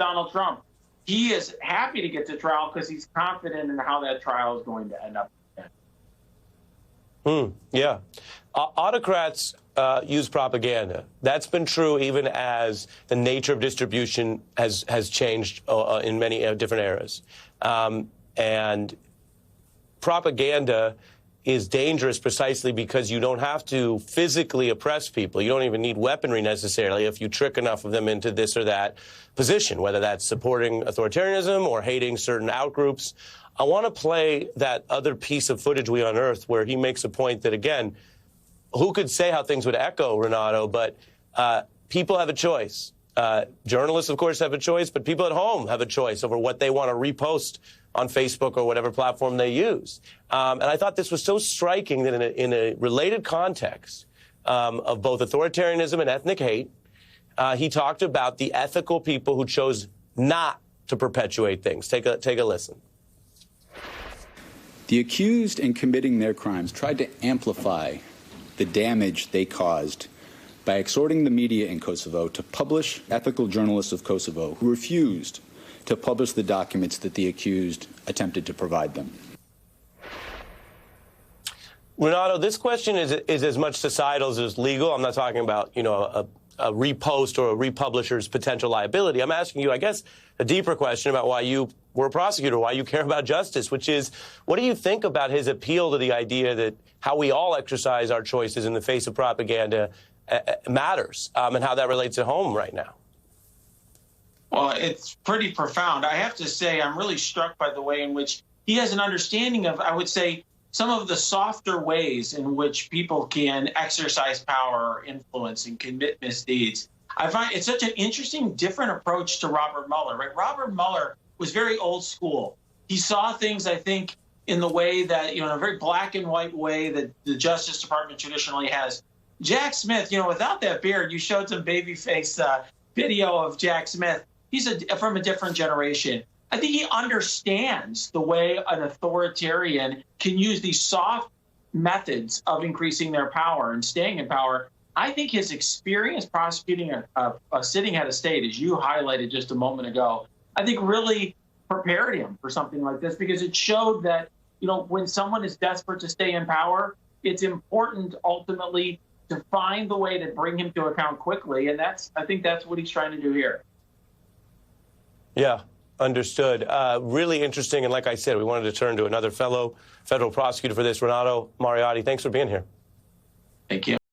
Donald Trump. He is happy to get to trial because he's confident in how that trial is going to end up. Yeah. Autocrats use propaganda. That's been true even as the nature of distribution has changed in many different eras. And propaganda is dangerous precisely because you don't have to physically oppress people. You don't even need weaponry necessarily if you trick enough of them into this or that position, whether that's supporting authoritarianism or hating certain outgroups. I want to play that other piece of footage we unearthed where he makes a point that, again, who could say how things would echo, Renato, but people have a choice. Journalists, of course, have a choice, but people at home have a choice over what they want to repost on Facebook or whatever platform they use. And I thought this was so striking that in a related context of both authoritarianism and ethnic hate, he talked about the ethical people who chose not to perpetuate things. Take a listen. The accused in committing their crimes tried to amplify the damage they caused by exhorting the media in Kosovo to publish ethical journalists of Kosovo who refused to publish the documents that the accused attempted to provide them. Renato, this question is as much societal as it is legal. I'm not talking about, a repost or a republisher's potential liability. I'm asking you, I guess, a deeper question about why you were a prosecutor, why you care about justice, which is, what do you think about his appeal to the idea that how we all exercise our choices in the face of propaganda matters, and how that relates at home right now? Well, it's pretty profound. I have to say, I'm really struck by the way in which he has an understanding of, I would say, some of the softer ways in which people can exercise power or influence and commit misdeeds. I find it's such an interesting, different approach to Robert Mueller, right? Robert Mueller was very old school. He saw things, I think, in the way that, in a very black and white way that the Justice Department traditionally has. Jack Smith, without that beard, you showed some babyface video of Jack Smith. He's from a different generation. I think he understands the way an authoritarian can use these soft methods of increasing their power and staying in power. I think his experience prosecuting a sitting head of state, as you highlighted just a moment ago, I think really prepared him for something like this, because it showed that, when someone is desperate to stay in power, it's important ultimately to find the way to bring him to account quickly. And I think that's what he's trying to do here. Yeah, understood. Really interesting. And like I said, we wanted to turn to another fellow federal prosecutor for this, Renato Mariotti. Thanks for being here. Thank you.